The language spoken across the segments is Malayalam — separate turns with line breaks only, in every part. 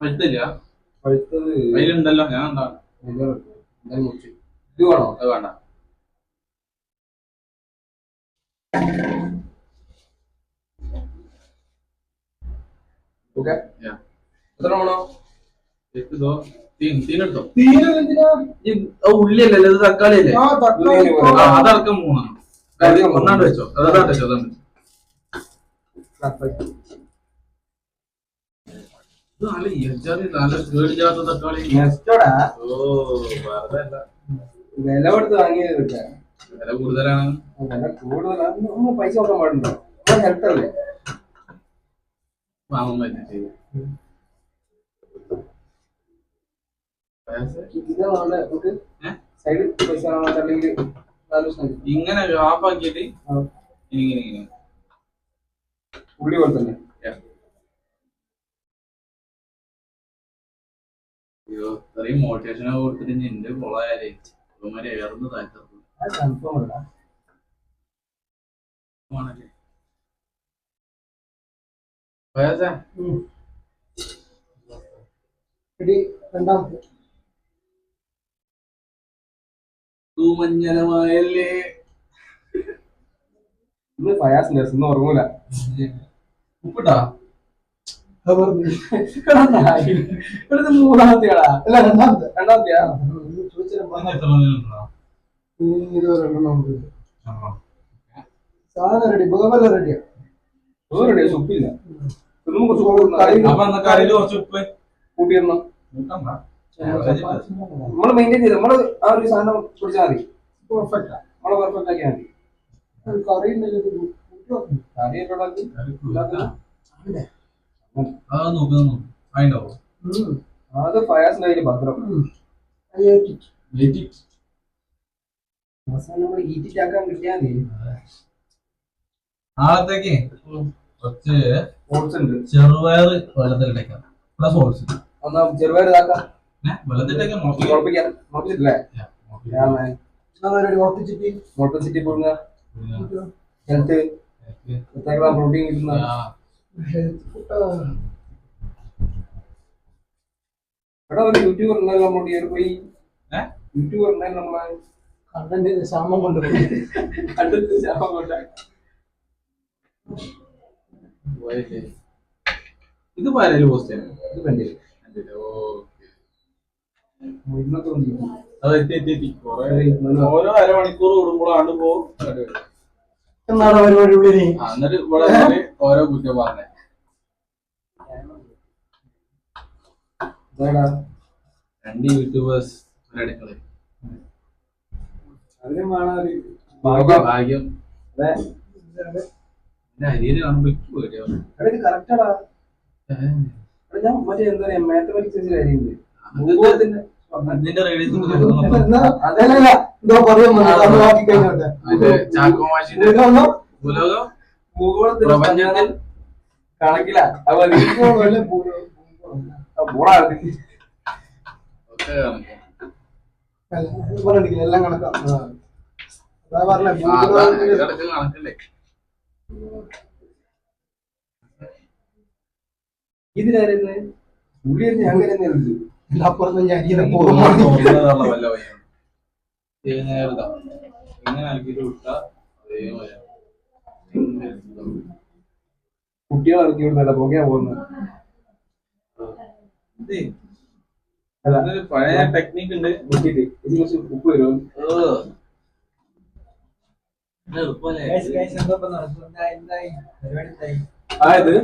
പഴുത്തില്ല.
പഴുത്തത്
അതിലുണ്ടല്ലോ, ഞാൻ ഉണ്ടാവും.
മുറിച്ച് ഇത് വേണോ?
അത് വേണ്ട.
ഓക്കെ, എത്ര വേണോ?
ഉള്ളിയല്ലേ, ഇത് തക്കാളി അല്ലേ? അതടക്കം 3 ഒന്നാണ്ട് വെച്ചോ. അതാണ്ട് വെച്ചോ. നല്ല കേടില്ലാത്ത തക്കാളി.
വില കൊടുത്ത് വാങ്ങിയത് കിട്ടാ.
വില കൂടുതലാണ്.
വില കൂടുതലാണ്. നമ്മൾ പൈസ കൊടുക്കാൻ പാടുണ്ടോ? ഹെൽത്ത് അല്ലേ
വാങ്ങാൻ പറ്റില്ല.
സൈഡ് പൈസ അല്ലെങ്കിൽ
ഇങ്ങനെ ഹാഫാക്കിയിട്ട് ഇങ്ങനെ
ഉള്ളി പോലെ തന്നെ.
അയ്യോ, ഇത്രയും മോട്ടിവേഷനൊക്കെ കൊടുത്തിട്ട് നിന്റെ കൊളായാലേ ഇവന്മാരെ ഏർന്ന് താഴ്ത്തല്ലേ. മഞ്ഞളമായല്ലേ
ഇന്ന് ഫയാസിന്റെ ഇന്ന് ഉറങ്ങൂല.
ഉപ്പിട്ടാ
മൂന്നാമത്തെയാടാ? അല്ല, രണ്ടാമത്തെയാ? സാധനം റെഡി, ബോബല്ല റെഡിയാ. റെഡിയാ, ഉപ്പില്ല.
കുറച്ച് ഉപ്പ്
കൂട്ടിയിടണം. നമ്മള് മെയിൻറ്റെയിൻ ചെയ്ത് നമ്മള് ആ ഒരു സാധനം പിടിച്ചാൽ മതി. പെർഫെക്റ്റ്, നമ്മള് പെർഫെക്റ്റ് ആക്കിയാൽ മതി. അത് ഫയാസിന്റെ കയ്യില് ഭദ്രം. അവസാനം നമ്മള് ഹീറ്റിറ്റ് ആക്കാൻ കിട്ടിയാൽ മതി.
ആദ്യത്തേക്ക് കുറച്ച് ഓട്സ് ഉണ്ട്, ചെറുപയർ വെള്ളത്തിലിട്ടേക്കാം. പ്ലസ് ഓട്സ്
എന്നാ ചെറുപയർ ഇതാക്കാം.
വെള്ളത്തിലിട്ടേക്കാം,
മുളപ്പിച്ചിട്ടില്ലേ? മുളപ്പിച്ചിട്ട് പുഴുങ്ങ. ഹെൽത്ത് പ്രോട്ടീൻ കിട്ടുന്ന. എടാ, ഒരു യൂട്യൂബർ ഉണ്ടായാലും നമ്മൾ പോയി യൂട്യൂബർ ഉണ്ടായാലും നമ്മളെ കണ്ടന്റ് ക്ഷാമം കൊണ്ട് കണ്ടന്റ് ക്ഷാമം കൊണ്ട്
ഇത് പാരല് പോസ്റ്റ്
ഇത് കണ്ടില്ല.
ഓരോ അരമണിക്കൂർ കൂടുമ്പോഴാണ് പോകും.
എന്നാണ് പരിപാടി ഉള്ളിൽ.
എന്നിട്ട് ഇവിടെ ഓരോ കുറ്റം പറഞ്ഞേ. രണ്ട് യൂട്യൂബേഴ്സ് ഒരടുക്കള.
അതിനും വേണം
ഭാഗ്യം. അരിയിൽ കാണുമ്പോ
കറക്റ്റാടാ. ഞാൻ മറ്റേ എന്താ പറയാ, മാത്തമാറ്റിക്സ് കാര്യമുണ്ട്. കണക്കില എല്ലാം കണക്കാം.
കണക്കല്ലേ.
ഇതിലായിരുന്നു ഉള്ളി ഞാൻ കരുതുന്നുണ്ട്. അപ്പുറത്ത് ഞാൻ കുട്ടികൾ ഇറക്കി വിടുന്നല്ല പോകാൻ പോകുന്നത്.
പഴയ ടെക്നിക്ക് ഉണ്ട്.
ഇതിൽ കുറച്ച് ഉപ്പ് വരും. അതായത്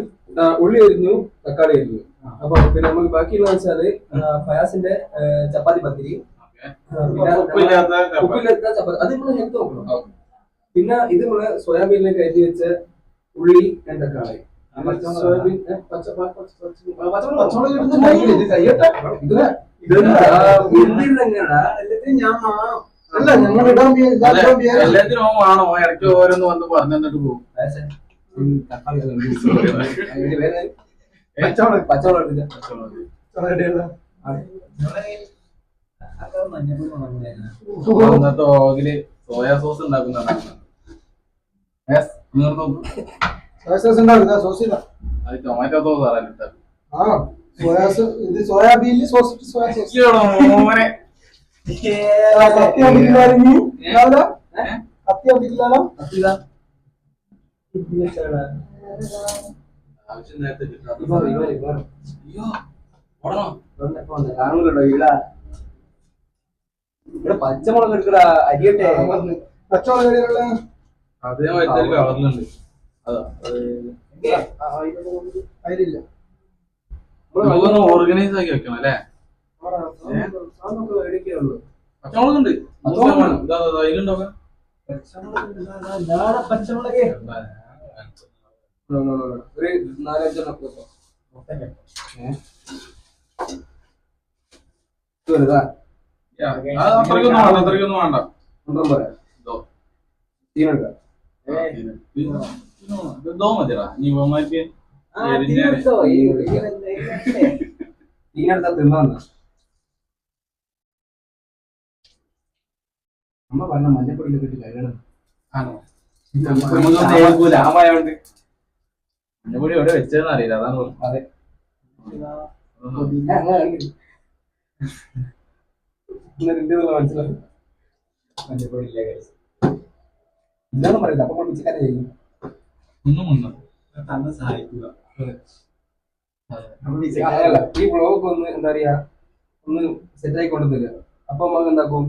ഉള്ളി അരിഞ്ഞു, തക്കാളി അരിഞ്ഞു. അപ്പൊ പിന്നെ നമുക്ക് ബാക്കിയുള്ള വെച്ചാല് ഫയാസിന്റെ ചപ്പാത്തി പത്തിരി, ഉപ്പില്ലാത്ത ചപ്പാത്തി, അത് നമ്മള് ഹെൽത്ത് നോക്കണം. പിന്നെ ഇത് നമ്മള് സോയാബീനിലേക്ക് അരിഞ്ഞു വെച്ച ഉള്ളി and തക്കാളി. സോയാബീൻ
എല്ലാത്തിനും ആണോ ഇടയ്ക്ക് ഓരോന്ന് വന്ന് പറഞ്ഞു തന്നിട്ട് പോകും. അന്നത്തെ ഓഗില് സോയാ സോസ് ഉണ്ടാക്കുന്നതാണ്.
ടൊമാറ്റോ സോസ്
ഇത് സോയാബീനിൽ സോയ സോസ്
മോനെ
കത്തി കണ്ടിട്ടില്ലല്ലോ
ആവശ്യം നേരത്തെ കിട്ടാം.
അയ്യോ
ഓടണോ?
കാണൂലോ ഇവിടെ പച്ചമുളക് എടുക്കടാ അരിയട്ടെ
പച്ചമുളക്
അതേ മാതിരി കവറിലുണ്ട്. അതാ
അതിലില്ല
നമുക്കൊന്ന് ഓർഗനൈസ് ആക്കി വെക്കണം അല്ലേ? പച്ചമുളകുണ്ട്. അതിലുണ്ടാക്കാം.
പച്ചമുളക്
ഒരു 4-5 വരുതാ
അത്രയ്ക്കൊന്നും വേണ്ട, അത്രയ്ക്കൊന്നും വേണ്ട.
പോരാ തീനെടുക്കാം
ഇതോ മതിടാ നീ ഇവന്മാർക്ക്
തീനെടുത്താ തിന്നാന്ന അമ്മ പറഞ്ഞ മഞ്ഞപ്പൊടിയിൽ കിട്ടി കഴിയണം.
ആണോ?
ലാഭമായോണ്ട്
മഞ്ഞപ്പൊടി എവിടെ വെച്ചതെന്ന് അറിയില്ല, അതാണ്
അതെ മനസ്സിലാവും മഞ്ഞപ്പൊടി ഇല്ല കഴിച്ചു ഇല്ലാന്ന് പറയില്ല. അപ്പൊ മിച്ചക്കാരെ ചെയ്യും
ഒന്നും മുന്നോ
തന്നെ സഹായിക്കുക
ഈ ബ്ലോഗ് ഒന്ന് എന്താ പറയാ ഒന്ന് സെറ്റ് ആയി കൊണ്ടുവന്നില്ല. അപ്പൊ നമുക്ക് എന്താക്കും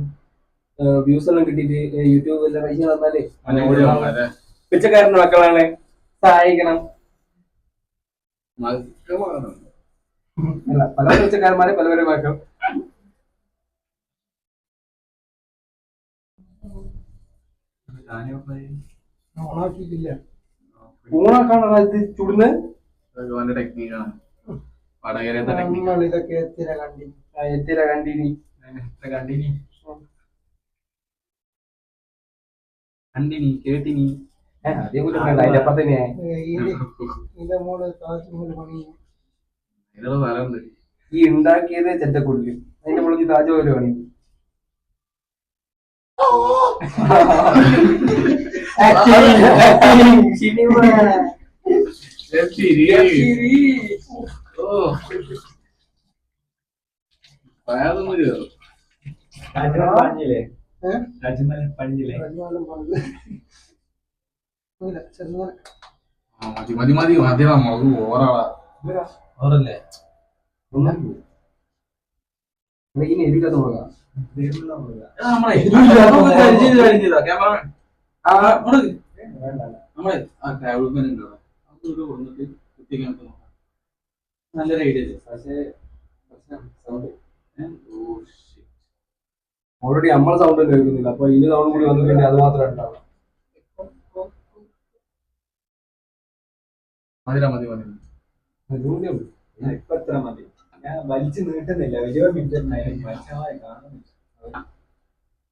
വ്യൂസ് എല്ലാം കിട്ടിയിട്ട് യൂട്യൂബിൽ പൈസ തന്നാലേ പിച്ചക്കാരന്റെ മക്കളാണ് സഹായിക്കണം. അല്ല പല പിച്ചക്കാരന്മാരെ പല പല മക്കൾ
ഓണാക്കിയിട്ടില്ല.
ഊണാക്കാണോ ഇത് ചുടുന്ന്
ടെക്നിക്കാണ്. വടകരത്തെ ടെക്നിക്ക്.
ഇതൊക്കെ എത്തിര കണ്ടി
എത്തിര കണ്ടിനി
കണ്ടിനി കണ്ടിനി കേട്ടിനി
അതിന്റെ അപ്പുറത്ത് തന്നെയാ
ഇതിന്റെ മോള് താജ്മഹൽ പണി
അതിനുള്ള സ്ഥലമുണ്ട്.
ഈ ഉണ്ടാക്കിയത് ചെറ്റക്കുള്ളിൽ അതിന്റെ മുകളിൽ താജ്മഹൽ പണി
മതി മതി മതിയാ മുളക് ഓറാളാ ഓറല്ലേ
ഇനി എരിക്കാത്ത മുളകാ
നല്ലൊരു ഐഡിയ.
പക്ഷേ ഓൾറെഡി നമ്മളെ സൗണ്ട് കേൾക്കുന്നില്ല. അപ്പൊ ഇനി സൗണ്ട് കൂടി വന്നിട്ടുണ്ട് അത് മാത്രം ഉണ്ടാവും.
മതിരാ മതി മതി
ഇപ്പൊ എത്ര മതി? ഞാൻ വലിച്ചു നീട്ടുന്നില്ല. വലിയ മിനിറ്റ്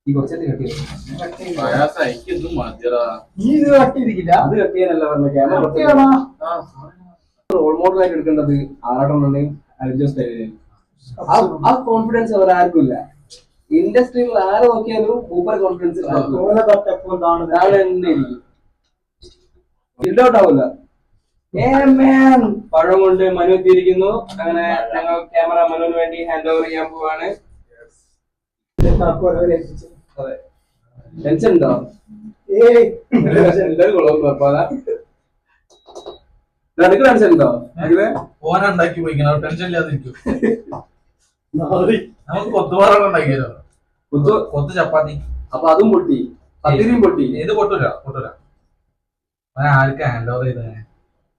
ഈ കുറച്ചേറ്റ് കെട്ടിയത്
ഈ ഇത് കട്ടിയിരിക്കില്ല.
അത് കെട്ടിയാനല്ല പറഞ്ഞ ക്യാമറ റോൾ മോഡലായിട്ട് എടുക്കേണ്ടത് ആറാട്ടെണ്ണയും അർജുൻ സ്റ്റൈലിനെയും. ആ കോൺഫിഡൻസ് അവർ ആർക്കും ഇല്ല. ഇൻഡസ്ട്രിയിൽ ആരെ നോക്കിയാലും സൂപ്പർ കോൺഫിഡൻസ് ഇല്ലോട്ടാവൂല. പഴം കൊണ്ട് മനു എത്തിയിരിക്കുന്നു. അങ്ങനെ ഞങ്ങൾ ക്യാമറ മനുവിന് വേണ്ടി ഹാൻഡ് ഓവർ ചെയ്യാൻ പോവാണ്. അതെ ടെൻഷൻ ഉണ്ടോ? നിനക്ക് ടെൻഷൻ ഉണ്ടോ?
ഓനുണ്ടാക്കി പോയിക്കണം, ടെൻഷൻ ഇല്ലാതിരിക്കും. നമുക്ക് കൊത്തുപാറ ഉണ്ടാക്കിയല്ലോ, കൊത്ത് ചപ്പാത്തി.
അപ്പൊ അതും പൊട്ടി, പത്തിരിയും പൊട്ടി.
ഇത് പൊട്ടൂല പൊട്ടൂല. ആർക്ക് ഹാൻഡ് ഓവർ ചെയ്ത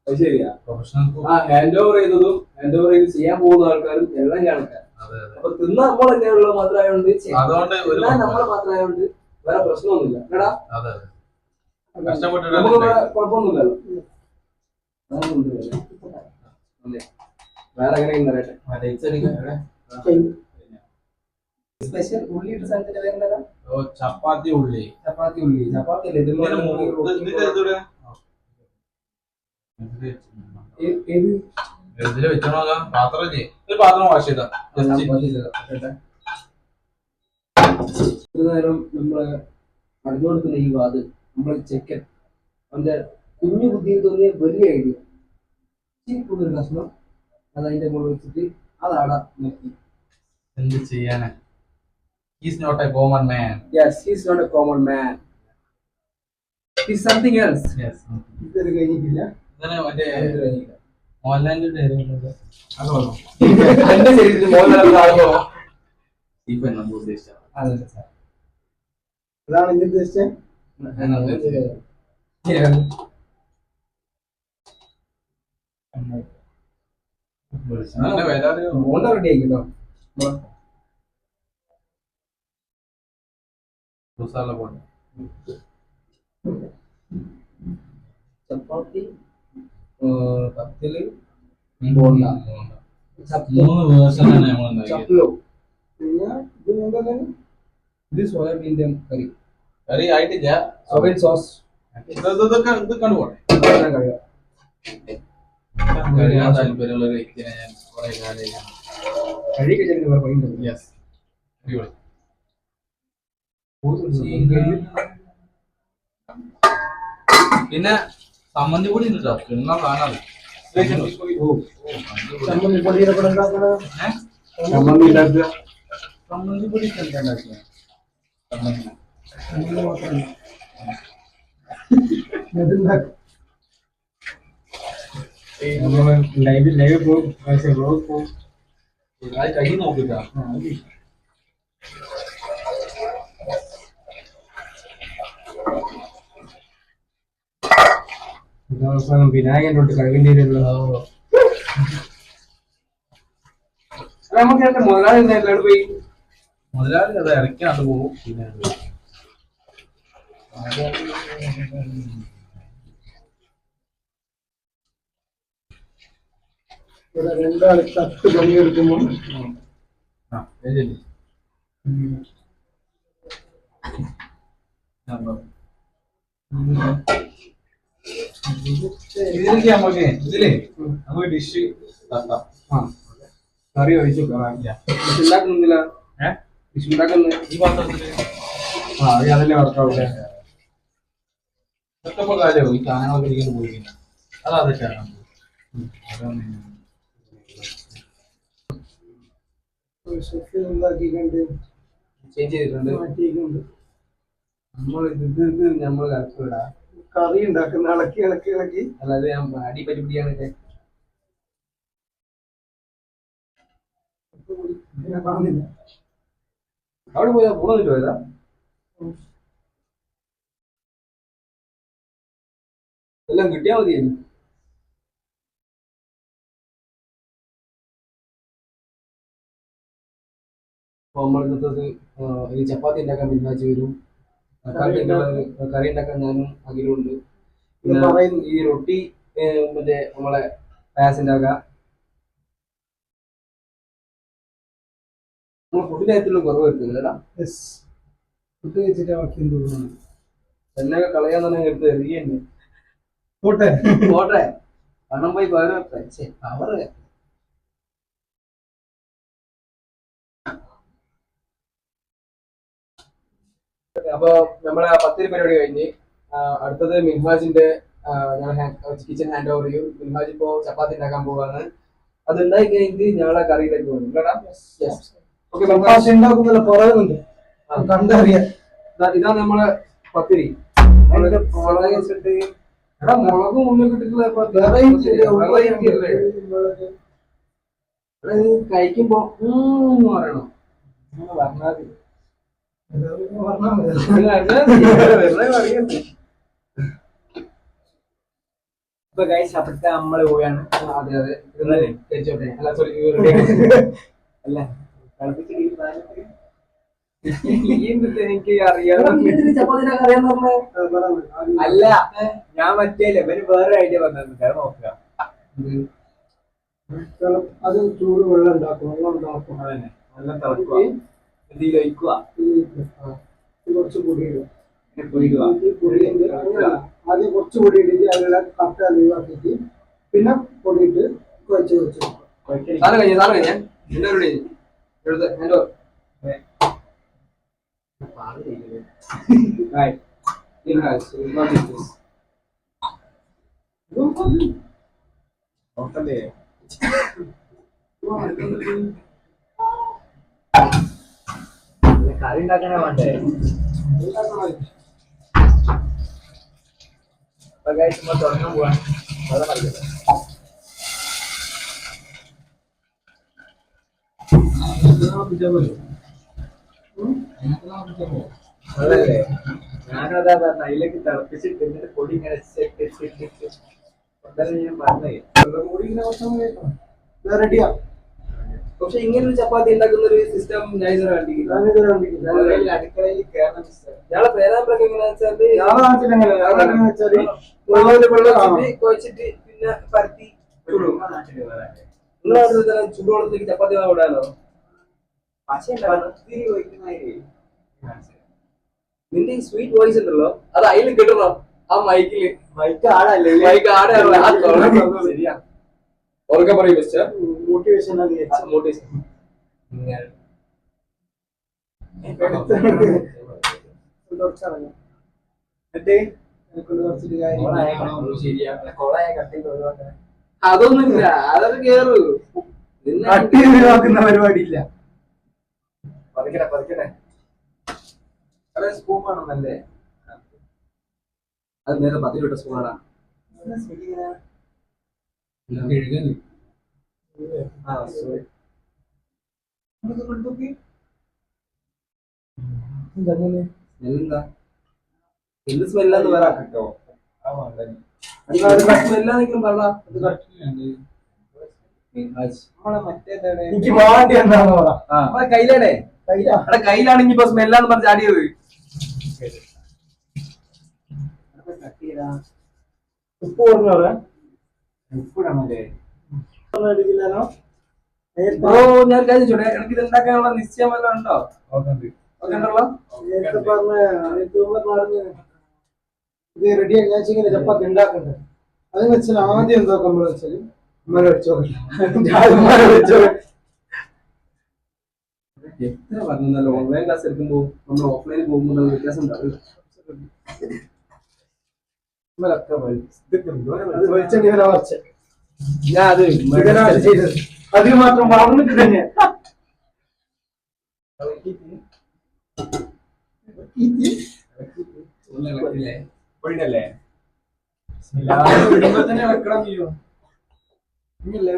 അത് ശരിയാ.
പ്രൊഫഷണൽ
ആ ഹാൻഡ് ഓവർ ചെയ്തതും ഹാൻഡ് ഓവർ ചെയ്ത് ചെയ്യാൻ പോകുന്ന ആൾക്കാരും എല്ലാം കാണുക. അപ്പൊ തിന്ന നമ്മൾ തന്നെയുള്ള മാത്രമായോണ്ട് നമ്മളെ മാത്രമായോണ്ട് വേറെ പ്രശ്നമൊന്നുമില്ല കേടാ. നമുക്ക് കുഴപ്പമൊന്നുമില്ലല്ലോ. വേറെ എങ്ങനെയും പറയട്ടെ. സ്പെഷ്യൽ ഉള്ളി ഇട്ട സാധനത്തിന്റെ പേരെന്താ?
ചപ്പാത്തി ഉള്ളി.
ചപ്പാത്തി ഉള്ളി. ചപ്പാത്തി അല്ലേ
ഇതില് വെച്ചോളാം. പാത്രം ഒരു പാത്രം വാഷ് ചെയ്താ
ഒരു നേരം നമ്മളെ അടിഞ്ഞു കൊടുക്കുന്ന ഈ വാത് നമ്മളെ ചെക്കൻ അവന്റെ കുഞ്ഞു ബുദ്ധിയിൽ തോന്നിയ വലിയ ഐഡിയ. ഒരു കഷ്ണം അത് അതിന്റെ മുകളിൽ വെച്ചിട്ട് അതാടാ നിർത്തി.
എന്ത് ചെയ്യാനാ? He's not a common man.
Yes, he's not a common man. He's something else.
Yes.
ഇതൊരു കഴിഞ്ഞിട്ടില്ല.
ഇതന്നെ മറ്റേ
അത് കഴിഞ്ഞില്ല.
മോഹൻലാലിന്റെ ഡയലോഗ്
അതോ
എന്റെ ശരീരത്തിൽ മോഹൻലാൽ കാണുമ്പോ
സ്റ്റീഫൻ നമ്മൾ ഉദ്ദേശിച്ച
അതല്ല സാർ.
അതാണ് ഇനി ഉദ്ദേശിച്ചത്.
മോണ്ട റെഡി ആയിക്കല്ലോ. ചപ്പാത്തി പത്തില് ബോണ്ട
മൂന്ന് വേർഷനാണ് നമ്മൾ ഉണ്ടാക്കിയത്.
ചപ്പലോ
പിന്നെ ഇത് എന്താണ്?
ഇത് സോയാബീൻ്റെ കറി
കറി ആയിട്ടില്ല.
സോയാബീൻ സോസ്
ഇത് കണ്ടുപോട്ടെ.
കഴിയാം.
കഴിയാൻ താല്പര്യമുള്ള ഒരു വ്യക്തിനെ ഞാൻ കുറെ കാലം.
കഴിയൊക്കെ ചെറിയ വേറെ പണിയുണ്ട്.
യെസ്, അടിപൊളി. പിന്നെ സമ്മന്തി പൊടി ഉണ്ട് കേട്ടോ, എന്നാ കാണാതെ
ചമ്മന്തി പൊടിയുടെ കൂടെ ഉണ്ടാക്കണ
ചമ്മന്തി ഉണ്ടാക്കുക.
സമ്മന്തി പൊടി എന്താ ഉണ്ടാക്കുക? സമ്മന്തി
ചമ്മന്തി മാത്രമല്ല ഇതുണ്ടാക്കും.
നമ്മള് ലൈവ് പോകും, വ്ലോഗ് പോകും.
കൈ നോക്കിട്ടാ.
അവസാനം വിനായകൻ്റെ തൊട്ട് കഴിവിൻ്റെ നമുക്ക് മുതലാളി എല്ലാവരും പോയി.
മുതലാളി അത് ഇറക്കാണ്ട് പോകും. പിന്നെ
ഇവിടെ രണ്ടാൾ തട്ട് പണിയെടുക്കുമ്പോൾ
ഇതിലേക്ക് നമുക്ക് നമുക്ക് ഡിഷ് തട്ടാം.
കറി ഒഴിച്ചു ഉണ്ടാക്കുന്നില്ല. ഡിഷ് ഉണ്ടാക്കുന്ന
ഈ പാത്രത്തില്
അതല്ലേ വർക്കാവില്ല.
ഇതൊക്കെ കാര്യമോ ഈ സാധനങ്ങളൊക്കെ ഇരിക്കുന്നു പോയിരിക്കുന്നു. അതൊക്കെയാണ്
ഉണ്ടാക്കിക്കൊണ്ട്
ചേഞ്ച് ചെയ്തിട്ടുണ്ട്.
മാറ്റിയിട്ടുണ്ട്.
നമ്മൾ നമ്മൾ കലക്കിടാ.
കറി ഉണ്ടാക്കുന്ന ഇളക്കി ഇളക്കി ഇളക്കി
അല്ലാതെ ഞാൻ അടി പറ്റി പിടിക്കാനൊക്കെ
ഞാൻ പറഞ്ഞില്ല.
അവിടെ പോയാ ഗുണമില്ല പോയതാ. എല്ലാം കിട്ടിയാ മതിയായിരുന്നു. അപ്പൊ നമ്മളിന്നത്തത് ഇനി ചപ്പാത്തി ഉണ്ടാക്കാൻ പിന്നാച്ച് വരും. കറി ഉണ്ടാക്കാൻ ഞാനും അഖിലുണ്ട്. പിന്നെ ഈ റൊട്ടി മറ്റേ നമ്മളെ പായസം ഉണ്ടാക്കാം. നമ്മൾ ഫുഡിന്റെ കാര്യത്തിലുള്ള കുറവ് വരുത്തില്ല.
ഫുഡ് കഴിച്ചിട്ട് ബാക്കി എന്ത് തോന്നുന്നു?
എന്നെ കളയാൻ തന്നെ എടുത്ത് എറിയന്നെ
പോട്ടെ
പോട്ടെ. പണം പോയി പകരം അവറ്. അപ്പൊ നമ്മളെ പത്തിരി പരിപാടി കഴിഞ്ഞ് അടുത്തത് മിൻഹാജിന്റെ കിച്ചൺ ഹാൻഡ് ഓവർ ചെയ്യും. മിൻഹാജ് ഇപ്പോ ചപ്പാത്തി ഉണ്ടാക്കാൻ പോവാണ്. അത് ഉണ്ടാക്കി കഴിഞ്ഞിട്ട് ഞങ്ങളെ കറിയിലേക്ക് പോകും.
ഉണ്ടാക്കുന്നില്ല, പറയുന്നുണ്ട് കണ്ടറിയാം.
ഇതാ നമ്മളെ പത്തിരി. എടാ മുളകും ഉള്ളിൽ കിട്ടിട്ടുള്ള കഴിക്കുമ്പോ പറയണോ പറഞ്ഞാൽ ഇപ്പൊ ഗൈസ് അപ്പത്തെ നമ്മള് പോയാണ്. അതെ അതെ കഴിച്ചോട്ടെ. അല്ല സോറി അല്ല എനിക്ക് അറിയാം. അല്ല ഞാൻ മറ്റേ ലെവന് വേറെ ഐഡിയ പറഞ്ഞിട്ടുണ്ട്. അത് നോക്കുക.
അത് ചൂട് വെള്ളം ഉണ്ടാക്കും. വെള്ളം ഉണ്ടാക്കും.
അതന്നെ നല്ല തിളക്കുക. എന്തെങ്കിലും ഒഴിക്കുക.
കുറച്ച് പൊടിയിടുക.
പൊടിയിടുക.
ആദ്യം കുറച്ച് പൊടി ഇട്ടിട്ട് അതിലുള്ള കട്ട ഒഴിവാക്കിയിട്ട് പിന്നെ പൊടിയിട്ട് കുഴച്ച് വെച്ചു.
സാധനം കഴിഞ്ഞ എന്റെ ഒരു എന്തോ right. In house, not in this.
കറി ഉണ്ടാക്കാനേ വേണ്ടേ? അപ്പൊ guys, നമ്മൾ തുടങ്ങാൻ പോവാണ്. വെള്ളം കളിക്കട്ടെ. അതല്ലേ ഞാനതാ പറഞ്ഞ അതിലേക്ക് തിളപ്പിച്ചിട്ട് എന്നിട്ട് പൊടി ഇങ്ങനെ എന്തായാലും ഞാൻ പറഞ്ഞേ
റെഡിയാ.
പക്ഷെ ഇങ്ങനെ ഒരു ചപ്പാത്തി ഉണ്ടാക്കുന്ന ഒരു സിസ്റ്റം ഞാൻ ഇതുവരെ കണ്ടിട്ടില്ല.
അടുക്കളയിൽ കയറണം മിസ്റ്റർ.
ഞങ്ങളെ പേരാമ്പിളൊക്കെ എങ്ങനെയാ വെച്ചാല്
ഞങ്ങളുടെ നാട്ടിലെങ്ങനെ വെച്ചാല്
കുഴച്ചിട്ട് പിന്നെ പരത്തി ചുടും. നിങ്ങളുടെ നാട്ടിൽ തന്നെ ചൂടുവെള്ളത്തിലേക്ക് ചപ്പാത്തി വിടാനോ?
പക്ഷേ പത്തിരി വയ്ക്കുന്നതിന്
നിന്റെ ഈ സ്വീറ്റ് വോയിസ് ഉണ്ടല്ലോ അത് അതിൽ കിട്ടണം. ആ മൈക്കില്
മൈക്ക് ആടല്ലേ
മൈക്ക് ആടെയുള്ള ആ തൊള്ള ശരിയാ. ഉറക്കെ പറയും മിസ്റ്റർ.
മോട്ടിവേഷൻ
മോട്ടിവേഷൻ
ശരിയാ കൊളായ കട്ടിട്ട് ഒഴിവാക്കാൻ
അതൊന്നുമില്ല. അതൊക്കെ കേറൂ.
കട്ടി ഒഴിവാക്കുന്ന പരിപാടി ഇല്ല.
പതുക്കട്ടെ പതുക്കട്ടെ. അവിടെ സ്പൂൺ വേണമെന്നല്ലേ?
അത് നേരെ 10 രൂപ സ്പൂണാടാ.
ആ സോറി.
സ്മെല്ലെന്താ? എന്ത് സ്മെല്ലാന്ന് പറ.
കേട്ടോ ആ വേണ്ട.
സ്മെല്ലാന്നെങ്കിലും പറ.
നമ്മളെ മറ്റേതാണ്
എനിക്ക് വേണ്ടി എന്താന്ന് പറ.
നമ്മളെ കയ്യിലാണേ.
കയ്യിലാ.
അവിടെ കയ്യിലാണെങ്കിൽ ഇപ്പൊ സ്മെല്ലാന്ന് പറഞ്ഞ് ചാടിയത്.
ഉപ്പ് കുറഞ്ഞു പറയാം.
ഉപ്പിടണല്ലേ?
അടിക്കില്ലല്ലോ.
ബ്രോ ഞാൻ കാര്യം ചോട്ടെ, എനിക്ക് ഇത് ഉണ്ടാക്കാനുള്ള നിശ്ചയം വല്ലതും ഉണ്ടോ?
ഓക്കെ
ഉണ്ടല്ലോ.
നേരത്തെ പറഞ്ഞ ഇത് റെഡി ഞാൻ ഇങ്ങനെ ചപ്പാത്തി ഉണ്ടാക്കണ്ടേ. അതെന്ന് വെച്ചാൽ ആദ്യം എന്താ നമ്മൾ വെച്ചാല് ഉമ്മ വെച്ചോ
എത്ര പറഞ്ഞല്ലോ ഓൺലൈൻ ക്ലാസ് എടുക്കുമ്പോ നമ്മൾ ഓഫ്ലൈനിൽ പോകുമ്പോൾ വ്യത്യാസം ഉണ്ടാവില്ല. ഞാൻ അത്
അത് മാത്രം പറഞ്ഞിട്ട് തന്നെ
പൊടിയല്ലേ?
ഇടുമ്പോ തന്നെ വെക്കണം ചെയ്യോ. ഇല്ല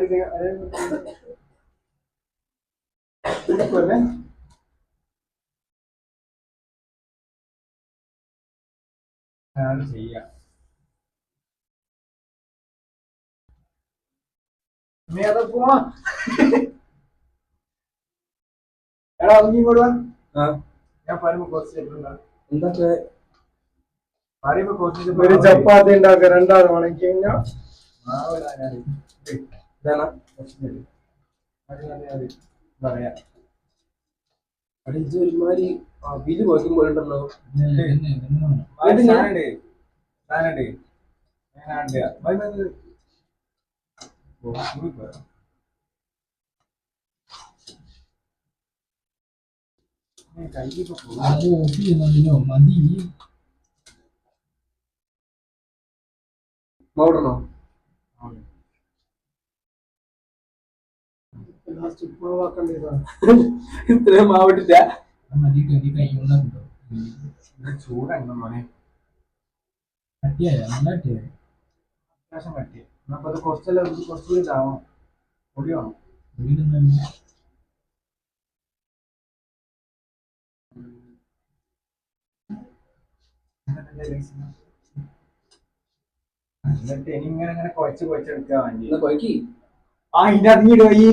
ചെയ്യാം.
പോവാ എടാ ഇങ്ങോട്ട് വാ.
ഞാൻ പറയുമ്പോ കുറച്ച് ചെല്ലുന്ന
എന്തൊക്കെ
പറയുമ്പോ കുറച്ച്
ഒരു ചപ്പാത്തി ഉണ്ടാക്കുക രണ്ടാൾ മണിക്ക് കഴിഞ്ഞാൽ
ഇതാണ്
പറയാ
അടിച്ച് ഒരുമാതിരി ബില്ല് പോയിട്ടുണ്ടല്ലോ.
സാധനണ്ട്
മൗടണോ?
ലാസ്റ്റ് ഉപ്പുവാക്കേണ്ടതാണ്.
ഇത്രയും മാവിട്ടില്ല.
ചൂടാണ് മോനെ. അത്യാവശ്യം കട്ടിയ അപ്പൊ അത് കുറച്ചെല്ലാം കുറച്ചുകൂടി ഇതാവണം. പൊടി വേണം. എന്നിട്ട് ഇനിങ്ങനെ ഇങ്ങനെ കുഴച്ചെടുക്കാൻ വേണ്ടി
കൊയ്ക്കി
ഇതിന്റെ അതിങ്ങിടുപോയി.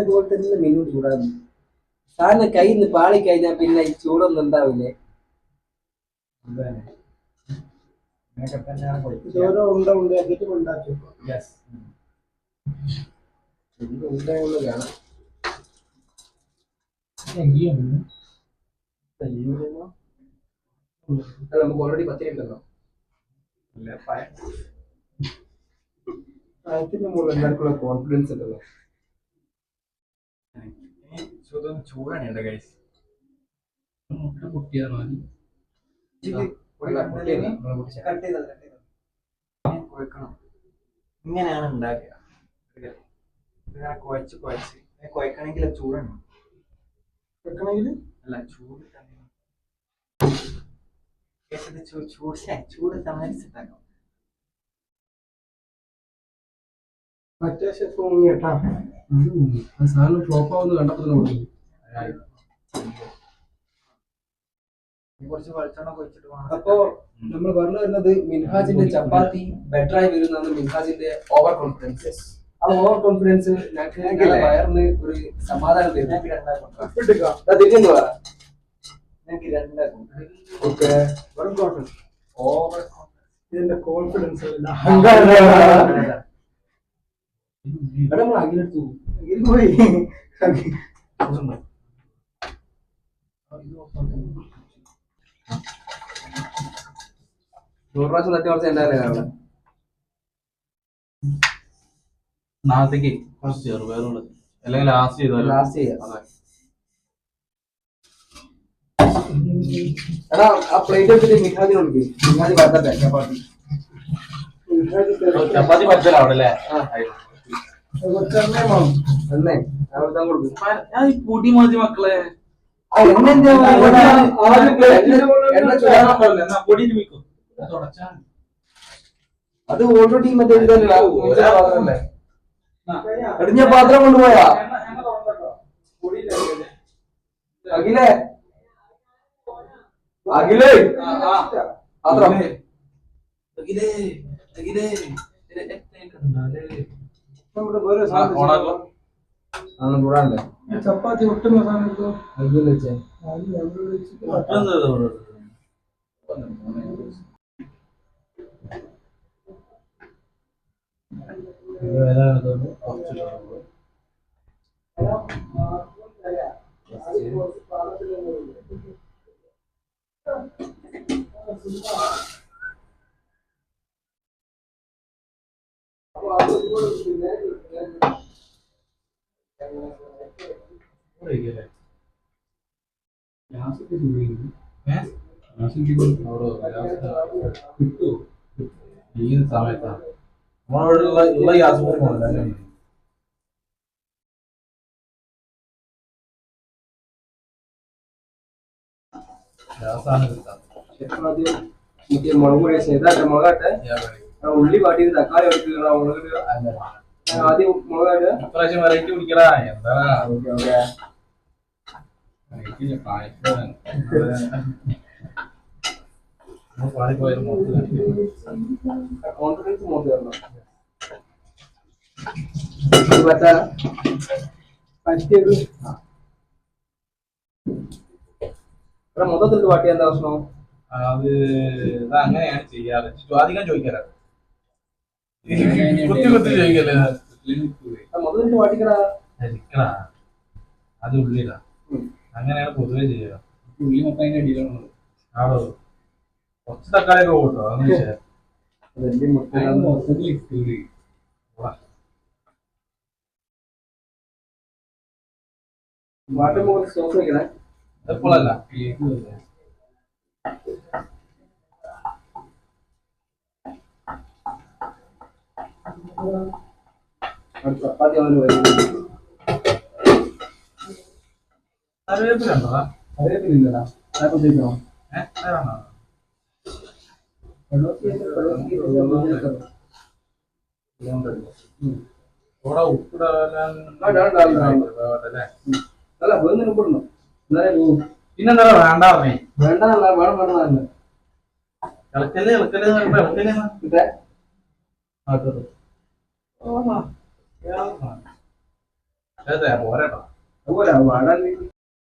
പോലെ തന്നെ മെനു ചൂടാകുന്നു. സാറിന് കയ്യിൽ നിന്ന് പാളി കഴിഞ്ഞാൽ പിന്നെ ഈ ചൂടൊന്നും ഉണ്ടാവില്ലേ?
ഇങ്ങനെയൊക്കെ തന്നെയാണ്
ഓരോ ഉണ്ടാക്കിയിട്ട് ഉണ്ടാക്കി
ഉണ്ടാകുന്നത് കാണാം. നമുക്ക് ഓൾറെഡി 10 ഉണ്ടല്ലോ. അതിന്റെ മുകളിൽ എല്ലാവർക്കുള്ള കോൺഫിഡൻസ് ഉണ്ടല്ലോ.
ചൂടാണ് എന്റെ കൈസ്.
കുട്ടിയാണ്
കുഴക്കണം. ഇങ്ങനെയാണ് ഉണ്ടാക്കുക. ഇങ്ങനെ കുഴച്ച് കുഴക്കണമെങ്കിൽ ചൂടാണ്.
വെക്കണമെങ്കിൽ
അല്ല ചൂട് ചൂട് സമയത്താക്കാം.
മറ്റേ ഷെഫ് മുങ്ങി കേട്ടാ.
സാധനം ഫ്ലോപ്പ് ആവുന്ന കണ്ടപ്പോൾ
കുറച്ച് വെളിച്ചെണ്ണ ഒഴിച്ചിട്ട് വേണം.
അപ്പോ നമ്മൾ പറഞ്ഞു വരുന്നത് മിൻഹാജിന്റെ ചപ്പാത്തി ബെറ്റർ ആയി വരുന്നതാണ് മിൻഹാജിന്റെ ഓവർ കോൺഫിഡൻസ്. ആ ഓവർ കോൺഫിഡൻസ് ഞങ്ങൾക്ക് വയറിന് ഒരു സമാധാനം തരും.
ഞങ്ങൾക്ക് രണ്ടാക്കും.
തിരിഞ്ഞു പോവാ.
ഞങ്ങൾക്ക് രണ്ടാക്കും.
ഓക്കെ
വെറും കോൺഫിഡൻസ്.
ഓവർ
ഇതിന്റെ കോൺഫിഡൻസ്
നമ്മൾ അഖിലെടുത്തു
പോയി.
നൂറ് പ്രാവശ്യം തട്ടി കുറച്ച് എന്തായാലും കാരണം
നാളത്തേക്ക് കുറച്ച് ചെറുപയറുള്ളത് അല്ലെങ്കിൽ ലാസ്റ്റ് ചെയ്താലും
ലാസ്റ്റ് ചെയ്യാം.
അതെ.
എടാ ആ പ്ലേറ്റ് എടുത്തിട്ട് മിൻഹാജിന് കൊടുക്കും. മിൻഹാജി വരട്ടെ ചപ്പാത്തി.
ചപ്പാത്തി പറ്റല അവിടെ അല്ലേ?
എണ്ണേ അവിടുത്തെ കൊടുക്കും.
ഞാൻ ഈ പൊടി മതി മക്കളെ.
അത് ഓൾറെഡി മറ്റേ എടിഞ്ഞ പാത്രം കൊണ്ടുപോയാ അഖിലേ അഖിലേ പാത്രം
നമ്മുടെ വേറെ സാധനം
ചൂടാണ്ടേ
ചപ്പാത്തി ഒട്ടുന്ന സാധനം
അഖിൽ വെച്ചേ
കിട്ടൂ ഈ സമയത്താണ് നമ്മളുള്ള ഗ്യാസ് പോകുന്നില്ല. ഗ്യാസാണ് കിട്ടാം.
മുളക് പൊടി ചെയ്താട്ടെ മുളകാട്ടെ ഉള്ളി പാട്ടിട്ട് തക്കാളി എടുക്കുക മുളക് ആദ്യം മുളകാട്ട്
ഇപ്രാവശ്യം വെറൈറ്റി പിടിക്കടാ. എന്താ പാടിപ്പോയാലും
കോൺഫിഡൻസ് മോട്ട് തരണം. പറ്റാ
പറ്റിയത്
ഇവിടെ മൊത്തത്തിൽ പാട്ടി എന്താ പ്രശ്നം?
അത് അങ്ങനെയാണ് ചെയ്യാറ്. അധികം ചോദിക്കാറ് കുത്തി കുത്തി ചോദിക്കല്ലേ.
മൊത്തത്തിൽ പാട്ടിക്കടാ
ഇരിക്കടാ അത് ഉള്ളിലാ. അങ്ങനെയാണ് പൊതുവെ ചെയ്യുക.
ഉള്ളി മൊത്തം അതിന്റെ അടിയിലാണ്.
ആടോ കുറച്ച് തക്കാളിയൊക്കെ പോട്ടോ. അതൊന്നും വിഷയം.
വാട്ടർ മുകളിൽ സോസ് വെക്കണേ.
എപ്പോഴല്ല
ചപ്പാത്തി അവന് വരുന്നത്
കറിവേപ്പിലുണ്ടോ?
അറിയത്തില്ലടാ. അതൊക്കെ ഉപയോഗിക്കണോ?
അതാണോ? ഇവിടെ ഉപ്പിടാൻ
അല്ല വേറെ ഉപ്പിടണം.
പിന്നെന്താ വേണ്ട പറഞ്ഞേ?
വേണ്ട വേണം വേണം
ഇളക്കല്ലേ ഇളക്കല്ലേ
കിട്ടേ
പോരാട്ടോ.
അതുപോലെ വാടാൻ